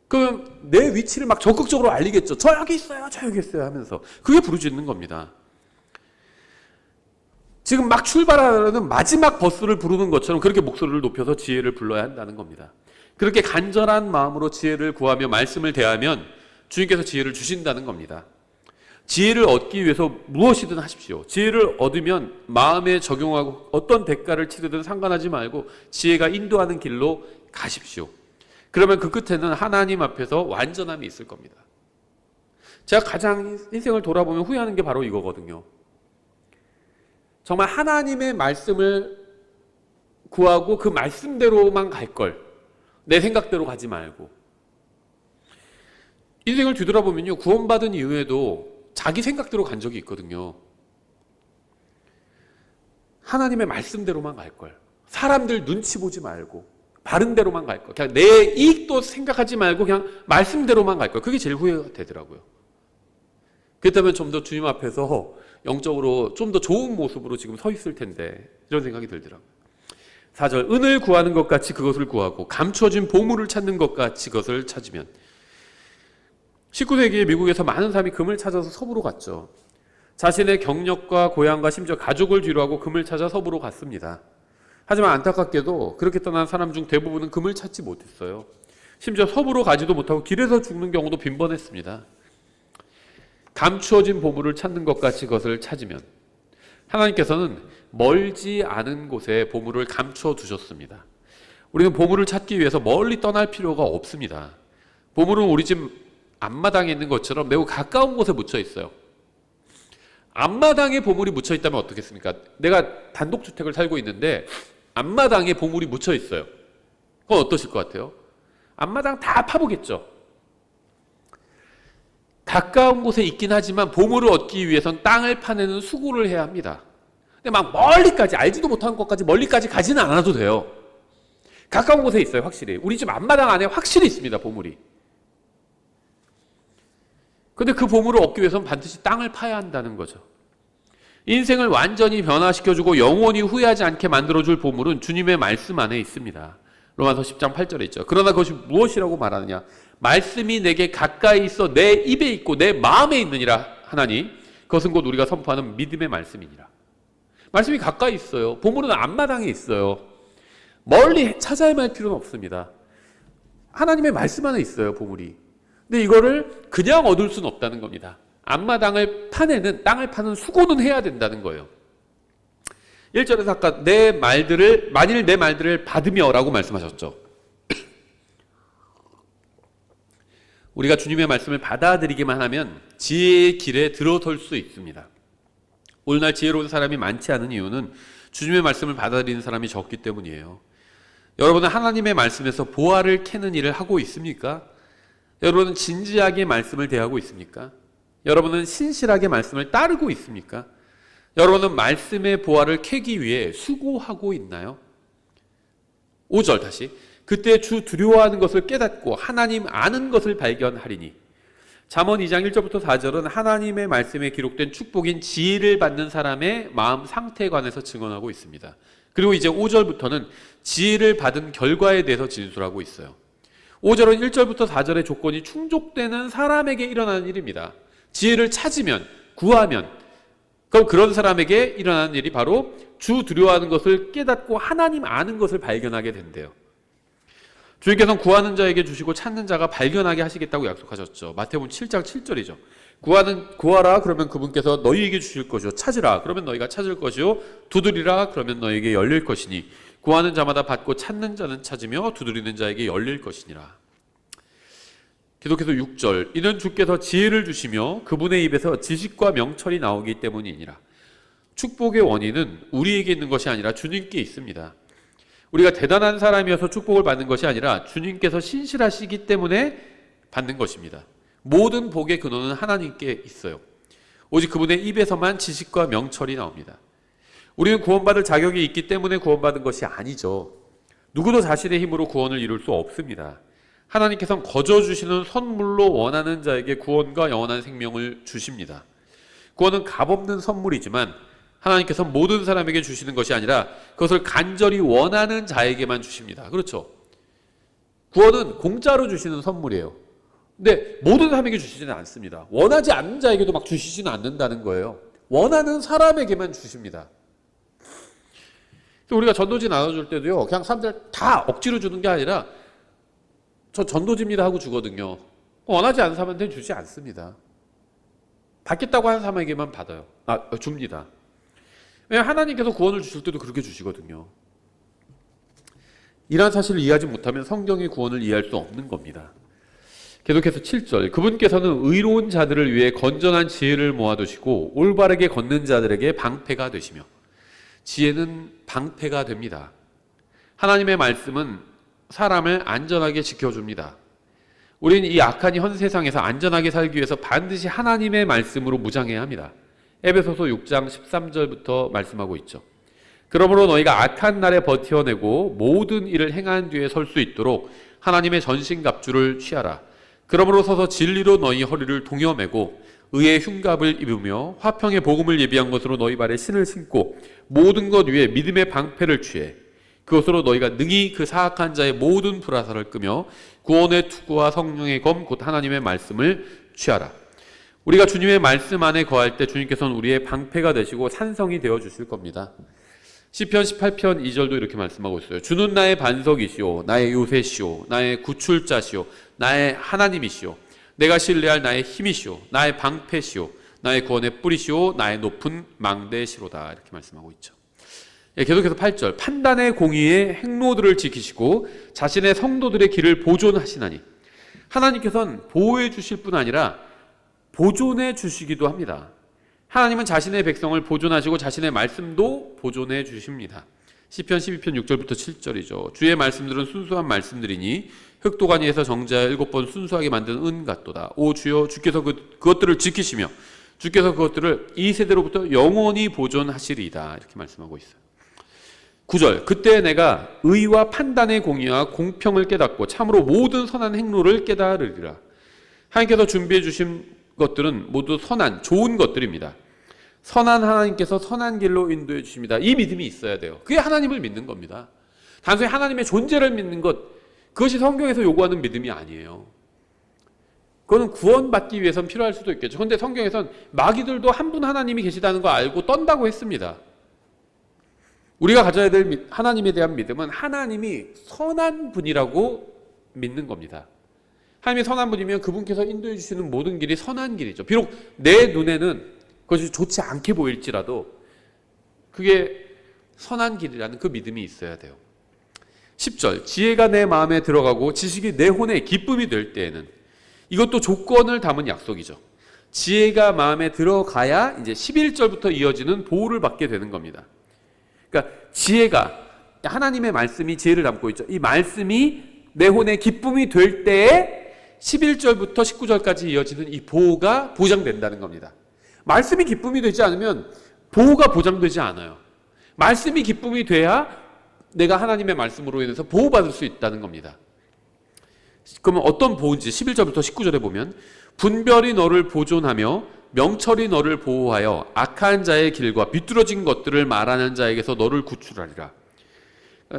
그럼 내 위치를 막 적극적으로 알리겠죠. 저 여기 있어요. 저 여기 있어요 하면서. 그게 부르짖는 겁니다. 지금 막 출발하려는 마지막 버스를 부르는 것처럼 그렇게 목소리를 높여서 지혜를 불러야 한다는 겁니다. 그렇게 간절한 마음으로 지혜를 구하며 말씀을 대하면 주님께서 지혜를 주신다는 겁니다. 지혜를 얻기 위해서 무엇이든 하십시오. 지혜를 얻으면 마음에 적용하고 어떤 대가를 치르든 상관하지 말고 지혜가 인도하는 길로 가십시오. 그러면 그 끝에는 하나님 앞에서 완전함이 있을 겁니다. 제가 가장 인생을 돌아보면 후회하는 게 바로 이거거든요. 정말 하나님의 말씀을 구하고 그 말씀대로만 갈 걸, 내 생각대로 가지 말고. 인생을 뒤돌아보면요, 구원받은 이후에도 자기 생각대로 간 적이 있거든요. 하나님의 말씀대로만 갈 걸, 사람들 눈치 보지 말고 바른 대로만 갈 걸, 그냥 내 이익도 생각하지 말고 그냥 말씀대로만 갈 걸. 그게 제일 후회가 되더라고요. 그렇다면 좀 더 주님 앞에서 영적으로 좀 더 좋은 모습으로 지금 서 있을 텐데, 이런 생각이 들더라고요. 4절, 은을 구하는 것 같이 그것을 구하고 감추어진 보물을 찾는 것 같이 그것을 찾으면. 19세기에 미국에서 많은 사람이 금을 찾아서 서부로 갔죠. 자신의 경력과 고향과 심지어 가족을 뒤로하고 금을 찾아 서부로 갔습니다. 하지만 안타깝게도 그렇게 떠난 사람 중 대부분은 금을 찾지 못했어요. 심지어 서부로 가지도 못하고 길에서 죽는 경우도 빈번했습니다. 감추어진 보물을 찾는 것 같이 그것을 찾으면. 하나님께서는 멀지 않은 곳에 보물을 감추어 두셨습니다. 우리는 보물을 찾기 위해서 멀리 떠날 필요가 없습니다. 보물은 우리 집 앞마당에 있는 것처럼 매우 가까운 곳에 묻혀 있어요. 앞마당에 보물이 묻혀 있다면 어떻겠습니까? 내가 단독주택을 살고 있는데 앞마당에 보물이 묻혀 있어요. 그건 어떠실 것 같아요? 앞마당 다 파보겠죠. 가까운 곳에 있긴 하지만 보물을 얻기 위해선 땅을 파내는 수고를 해야 합니다. 근데 막 멀리까지, 알지도 못한 곳까지 멀리까지 가지는 않아도 돼요. 가까운 곳에 있어요, 확실히. 우리 집 앞마당 안에 확실히 있습니다, 보물이. 근데 그 보물을 얻기 위해서는 반드시 땅을 파야 한다는 거죠. 인생을 완전히 변화시켜주고 영원히 후회하지 않게 만들어줄 보물은 주님의 말씀 안에 있습니다. 로마서 10장 8절에 있죠. 그러나 그것이 무엇이라고 말하느냐? 말씀이 내게 가까이 있어 내 입에 있고 내 마음에 있느니라 하나니 그것은 곧 우리가 선포하는 믿음의 말씀이니라. 말씀이 가까이 있어요. 보물은 앞마당에 있어요. 멀리 찾아야만 할 필요는 없습니다. 하나님의 말씀 안에 있어요, 보물이. 근데 이거를 그냥 얻을 수는 없다는 겁니다. 앞마당을 파내는, 땅을 파는 수고는 해야 된다는 거예요. 1절에서 아까 만일 내 말들을 받으며 라고 말씀하셨죠. 우리가 주님의 말씀을 받아들이기만 하면 지혜의 길에 들어설 수 있습니다. 오늘날 지혜로운 사람이 많지 않은 이유는 주님의 말씀을 받아들이는 사람이 적기 때문이에요. 여러분은 하나님의 말씀에서 보화를 캐는 일을 하고 있습니까? 여러분은 진지하게 말씀을 대하고 있습니까? 여러분은 신실하게 말씀을 따르고 있습니까? 여러분은 말씀의 보화를 캐기 위해 수고하고 있나요? 5절 다시. 그때 주 두려워하는 것을 깨닫고 하나님 아는 것을 발견하리니. 잠언 2장 1절부터 4절은 하나님의 말씀에 기록된 축복인 지혜를 받는 사람의 마음 상태에 관해서 증언하고 있습니다. 그리고 이제 5절부터는 지혜를 받은 결과에 대해서 진술하고 있어요. 5절은 1절부터 4절의 조건이 충족되는 사람에게 일어나는 일입니다. 지혜를 찾으면, 구하면, 그럼 그런 사람에게 일어나는 일이 바로 주 두려워하는 것을 깨닫고 하나님 아는 것을 발견하게 된대요. 주님께서는 구하는 자에게 주시고 찾는 자가 발견하게 하시겠다고 약속하셨죠. 마태복음 7장 7절이죠. 구하라 그러면 그분께서 너희에게 주실 것이요, 찾으라 그러면 너희가 찾을 것이요, 두드리라 그러면 너희에게 열릴 것이니 구하는 자마다 받고 찾는 자는 찾으며 두드리는 자에게 열릴 것이니라. 계속해서 6절. 이는 주께서 지혜를 주시며 그분의 입에서 지식과 명철이 나오기 때문이니라. 축복의 원인은 우리에게 있는 것이 아니라 주님께 있습니다. 우리가 대단한 사람이어서 축복을 받는 것이 아니라 주님께서 신실하시기 때문에 받는 것입니다. 모든 복의 근원은 하나님께 있어요. 오직 그분의 입에서만 지식과 명철이 나옵니다. 우리는 구원받을 자격이 있기 때문에 구원받은 것이 아니죠. 누구도 자신의 힘으로 구원을 이룰 수 없습니다. 하나님께서는 거저 주시는 선물로 원하는 자에게 구원과 영원한 생명을 주십니다. 구원은 값없는 선물이지만 하나님께서 모든 사람에게 주시는 것이 아니라 그것을 간절히 원하는 자에게만 주십니다. 그렇죠? 구원은 공짜로 주시는 선물이에요. 근데 모든 사람에게 주시지는 않습니다. 원하지 않는 자에게도 막 주시지는 않는다는 거예요. 원하는 사람에게만 주십니다. 우리가 전도지 나눠줄 때도요, 그냥 사람들 다 억지로 주는 게 아니라 저 전도지입니다 하고 주거든요. 원하지 않는 사람한테는 주지 않습니다. 받겠다고 하는 사람에게만 줍니다. 왜냐하면 하나님께서 구원을 주실 때도 그렇게 주시거든요. 이러한 사실을 이해하지 못하면 성경의 구원을 이해할 수 없는 겁니다. 계속해서 7절. 그분께서는 의로운 자들을 위해 건전한 지혜를 모아두시고 올바르게 걷는 자들에게 방패가 되시며. 지혜는 방패가 됩니다. 하나님의 말씀은 사람을 안전하게 지켜줍니다. 우리는 이 악한 현 세상에서 안전하게 살기 위해서 반드시 하나님의 말씀으로 무장해야 합니다. 에베소서 6장 13절부터 말씀하고 있죠. 그러므로 너희가 악한 날에 버텨내고 모든 일을 행한 뒤에 설 수 있도록 하나님의 전신갑주를 취하라. 그러므로 서서 진리로 너희 허리를 동여매고 의의 흉갑을 입으며 화평의 복음을 예비한 것으로 너희 발에 신을 신고 모든 것 위에 믿음의 방패를 취해 그것으로 너희가 능히 그 사악한 자의 모든 불화살을 끄며 구원의 투구와 성령의 검 곧 하나님의 말씀을 취하라. 우리가 주님의 말씀 안에 거할 때 주님께서는 우리의 방패가 되시고 산성이 되어 주실 겁니다. 시편 18편 2절도 이렇게 말씀하고 있어요. 주는 나의 반석이시오, 나의 요새시오, 나의 구출자시오, 나의 하나님이시오, 내가 신뢰할 나의 힘이시오, 나의 방패시오, 나의 구원의 뿌리시오, 나의 높은 망대시로다. 이렇게 말씀하고 있죠. 계속해서 8절. 판단의 공의의 행로들을 지키시고 자신의 성도들의 길을 보존하시나니. 하나님께서는 보호해 주실 뿐 아니라 보존해 주시기도 합니다. 하나님은 자신의 백성을 보존하시고 자신의 말씀도 보존해 주십니다. 시편 12편 6절부터 7절이죠. 주의 말씀들은 순수한 말씀들이니 흑도간 위에서 정자에 7번 순수하게 만든 은 같도다. 오 주여, 주께서 그것들을 지키시며 주께서 그것들을 이 세대로부터 영원히 보존하시리이다. 이렇게 말씀하고 있어요. 9절. 그때 내가 의와 판단의 공의와 공평을 깨닫고 참으로 모든 선한 행로를 깨달으리라. 하나님께서 준비해 주신 것들은 모두 선한, 좋은 것들입니다. 선한 하나님께서 선한 길로 인도해 주십니다. 이 믿음이 있어야 돼요. 그게 하나님을 믿는 겁니다. 단순히 하나님의 존재를 믿는 것, 그것이 성경에서 요구하는 믿음이 아니에요. 그거는 구원받기 위해서는 필요할 수도 있겠죠. 그런데 성경에서는 마귀들도 한 분 하나님이 계시다는 거 알고 떤다고 했습니다. 우리가 가져야 될 하나님에 대한 믿음은 하나님이 선한 분이라고 믿는 겁니다. 하나님이 선한 분이면 그분께서 인도해 주시는 모든 길이 선한 길이죠. 비록 내 눈에는 그것이 좋지 않게 보일지라도 그게 선한 길이라는 그 믿음이 있어야 돼요. 10절, 지혜가 내 마음에 들어가고 지식이 내 혼에 기쁨이 될 때에는, 이것도 조건을 담은 약속이죠. 지혜가 마음에 들어가야 이제 11절부터 이어지는 보호를 받게 되는 겁니다. 그러니까 지혜가, 하나님의 말씀이 지혜를 담고 있죠. 이 말씀이 내 혼에 기쁨이 될 때에 11절부터 19절까지 이어지는 이 보호가 보장된다는 겁니다. 말씀이 기쁨이 되지 않으면 보호가 보장되지 않아요. 말씀이 기쁨이 돼야 내가 하나님의 말씀으로 인해서 보호받을 수 있다는 겁니다. 그러면 어떤 보호인지 11절부터 19절에 보면, 분별이 너를 보존하며 명철이 너를 보호하여 악한 자의 길과 비뚤어진 것들을 말하는 자에게서 너를 구출하리라.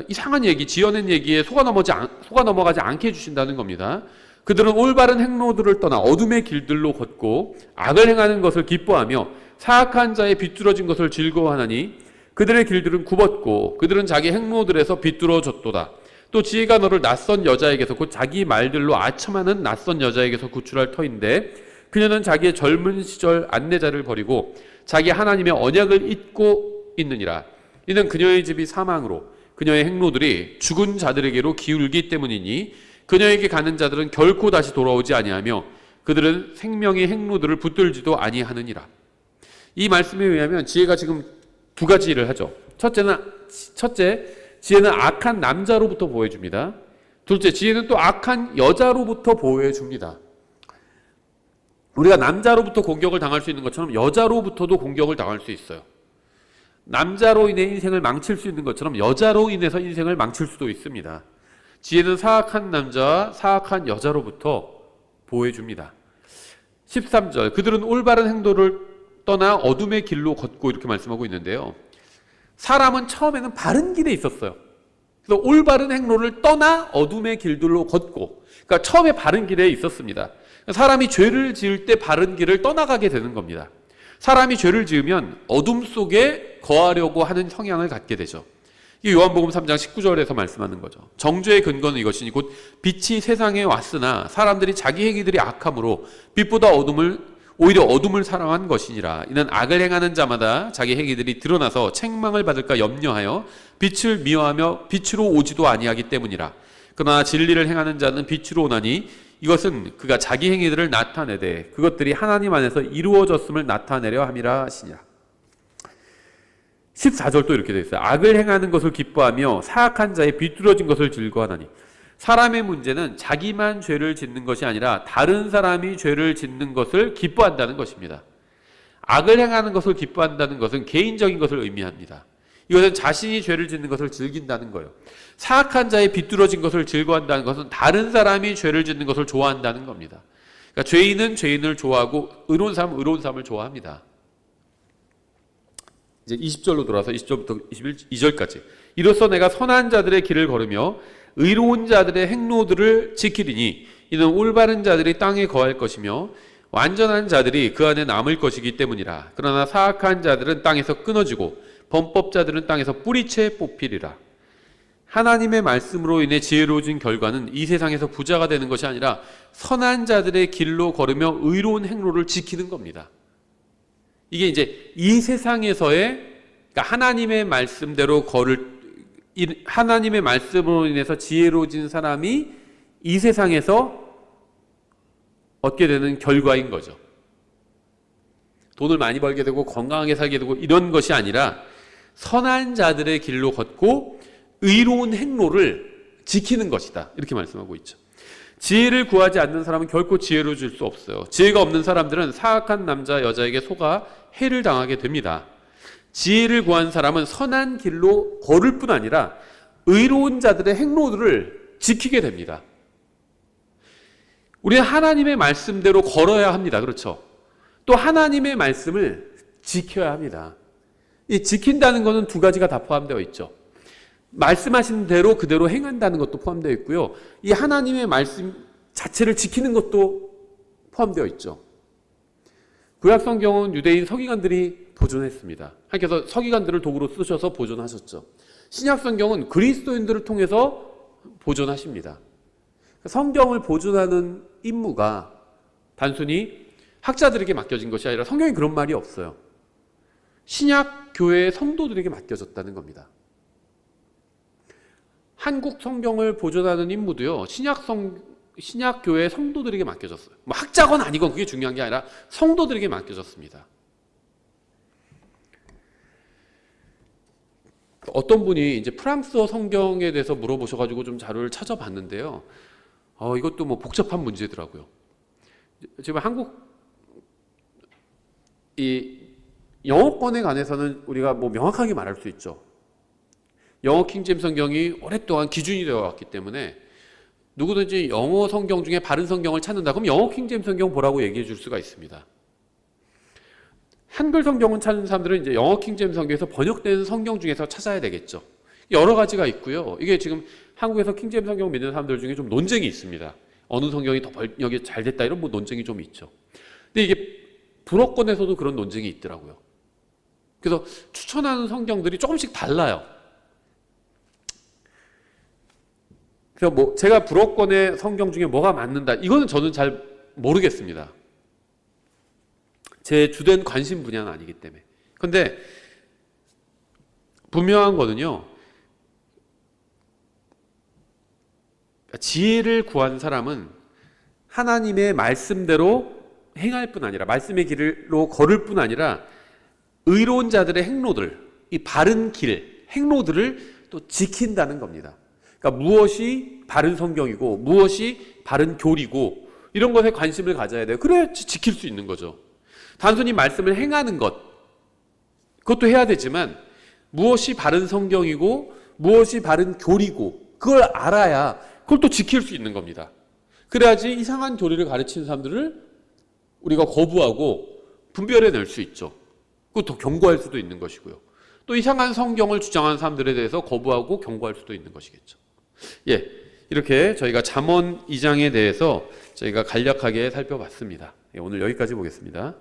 이상한 얘기, 지어낸 얘기에 속아 넘어가지 않게 해주신다는 겁니다. 그들은 올바른 행로들을 떠나 어둠의 길들로 걷고 악을 행하는 것을 기뻐하며 사악한 자의 비뚤어진 것을 즐거워하나니 그들의 길들은 굽었고 그들은 자기 행로들에서 비뚤어졌도다. 또 지혜가 너를 낯선 여자에게서, 곧 자기 말들로 아첨하는 낯선 여자에게서 구출할 터인데, 그녀는 자기의 젊은 시절 안내자를 버리고 자기 하나님의 언약을 잊고 있느니라. 이는 그녀의 집이 사망으로 그녀의 행로들이 죽은 자들에게로 기울기 때문이니 그녀에게 가는 자들은 결코 다시 돌아오지 아니하며 그들은 생명의 행로들을 붙들지도 아니하느니라. 이 말씀에 의하면 지혜가 지금 두 가지 일을 하죠. 첫째, 지혜는 악한 남자로부터 보호해줍니다. 둘째, 지혜는 또 악한 여자로부터 보호해줍니다. 우리가 남자로부터 공격을 당할 수 있는 것처럼 여자로부터도 공격을 당할 수 있어요. 남자로 인해 인생을 망칠 수 있는 것처럼 여자로 인해서 인생을 망칠 수도 있습니다. 지혜는 사악한 남자와 사악한 여자로부터 보호해줍니다. 13절, 그들은 올바른 행도를 떠나 어둠의 길로 걷고, 이렇게 말씀하고 있는데요. 사람은 처음에는 바른 길에 있었어요. 그래서 올바른 행로를 떠나 어둠의 길들로 걷고, 그러니까 처음에 바른 길에 있었습니다. 사람이 죄를 지을 때 바른 길을 떠나가게 되는 겁니다. 사람이 죄를 지으면 어둠 속에 거하려고 하는 성향을 갖게 되죠. 이 요한복음 3장 19절에서 말씀하는 거죠. 정죄의 근거는 이것이니 곧 빛이 세상에 왔으나 사람들이 자기 행위들이 악함으로 빛보다 오히려 어둠을 사랑한 것이니라. 이는 악을 행하는 자마다 자기 행위들이 드러나서 책망을 받을까 염려하여 빛을 미워하며 빛으로 오지도 아니하기 때문이라. 그러나 진리를 행하는 자는 빛으로 오나니 이것은 그가 자기 행위들을 나타내되 그것들이 하나님 안에서 이루어졌음을 나타내려 함이라 하시니라. 14절도 이렇게 되어 있어요. 악을 행하는 것을 기뻐하며 사악한 자의 비뚤어진 것을 즐거워하나니. 사람의 문제는 자기만 죄를 짓는 것이 아니라 다른 사람이 죄를 짓는 것을 기뻐한다는 것입니다. 악을 행하는 것을 기뻐한다는 것은 개인적인 것을 의미합니다. 이것은 자신이 죄를 짓는 것을 즐긴다는 거예요. 사악한 자의 비뚤어진 것을 즐거워한다는 것은 다른 사람이 죄를 짓는 것을 좋아한다는 겁니다. 그러니까 죄인은 죄인을 좋아하고 의로운 사람은 의로운 사람을 좋아합니다. 이제 20절로 돌아서 20절부터 22절까지. 이로써 내가 선한 자들의 길을 걸으며 의로운 자들의 행로들을 지키리니 이는 올바른 자들이 땅에 거할 것이며 완전한 자들이 그 안에 남을 것이기 때문이라. 그러나 사악한 자들은 땅에서 끊어지고 범법자들은 땅에서 뿌리채 뽑히리라. 하나님의 말씀으로 인해 지혜로워진 결과는 이 세상에서 부자가 되는 것이 아니라 선한 자들의 길로 걸으며 의로운 행로를 지키는 겁니다. 이게 이제 이 세상에서의, 그러니까 하나님의 말씀대로 하나님의 말씀으로 인해서 지혜로워진 사람이 이 세상에서 얻게 되는 결과인 거죠. 돈을 많이 벌게 되고 건강하게 살게 되고 이런 것이 아니라 선한 자들의 길로 걷고 의로운 행로를 지키는 것이다. 이렇게 말씀하고 있죠. 지혜를 구하지 않는 사람은 결코 지혜로워질 수 없어요. 지혜가 없는 사람들은 사악한 남자 여자에게 속아 해를 당하게 됩니다. 지혜를 구한 사람은 선한 길로 걸을 뿐 아니라 의로운 자들의 행로들을 지키게 됩니다. 우리는 하나님의 말씀대로 걸어야 합니다. 그렇죠? 또 하나님의 말씀을 지켜야 합니다. 이 지킨다는 것은 두 가지가 다 포함되어 있죠. 말씀하신 대로 그대로 행한다는 것도 포함되어 있고요. 이 하나님의 말씀 자체를 지키는 것도 포함되어 있죠. 구약 성경은 유대인 서기관들이 보존했습니다. 하나님께서 서기관들을 도구로 쓰셔서 보존하셨죠. 신약 성경은 그리스도인들을 통해서 보존하십니다. 성경을 보존하는 임무가 단순히 학자들에게 맡겨진 것이 아니라 성경에 그런 말이 없어요. 신약 교회의 성도들에게 맡겨졌다는 겁니다. 한국 성경을 보존하는 임무도요, 신약 교회 성도들에게 맡겨졌어요. 뭐 학자건 아니건 그게 중요한 게 아니라 성도들에게 맡겨졌습니다. 어떤 분이 이제 프랑스어 성경에 대해서 물어보셔가지고 좀 자료를 찾아봤는데요. 이것도 뭐 복잡한 문제더라고요. 지금 한국 이 영어권에 관해서는 우리가 뭐 명확하게 말할 수 있죠. 영어 킹제임스 성경이 오랫동안 기준이 되어 왔기 때문에 누구든지 영어 성경 중에 바른 성경을 찾는다 그럼 영어 킹제임스 성경 보라고 얘기해 줄 수가 있습니다. 한글 성경을 찾는 사람들은 이제 영어 킹제임스 성경에서 번역된 성경 중에서 찾아야 되겠죠. 여러 가지가 있고요. 이게 지금 한국에서 킹제임스 성경 믿는 사람들 중에 좀 논쟁이 있습니다. 어느 성경이 더 번역이 잘 됐다 이런 뭐 논쟁이 좀 있죠. 근데 이게 불어권에서도 그런 논쟁이 있더라고요. 그래서 추천하는 성경들이 조금씩 달라요. 그래서 뭐 제가 불어권의 성경 중에 뭐가 맞는다 이거는 저는 잘 모르겠습니다. 제 주된 관심 분야는 아니기 때문에. 그런데 분명한 거는요, 지혜를 구한 사람은 하나님의 말씀대로 행할 뿐 아니라, 말씀의 길로 걸을 뿐 아니라 의로운 자들의 행로들, 이 바른 길, 행로들을 또 지킨다는 겁니다. 그러니까 무엇이 바른 성경이고 무엇이 바른 교리고 이런 것에 관심을 가져야 돼요. 그래야 지킬 수 있는 거죠. 단순히 말씀을 행하는 것, 그것도 해야 되지만 무엇이 바른 성경이고 무엇이 바른 교리고 그걸 알아야 그걸 또 지킬 수 있는 겁니다. 그래야지 이상한 교리를 가르치는 사람들을 우리가 거부하고 분별해낼 수 있죠. 그것도 경고할 수도 있는 것이고요. 또 이상한 성경을 주장하는 사람들에 대해서 거부하고 경고할 수도 있는 것이겠죠. 예, 이렇게 저희가 잠언 2장에 대해서 저희가 간략하게 살펴봤습니다. 예, 오늘 여기까지 보겠습니다.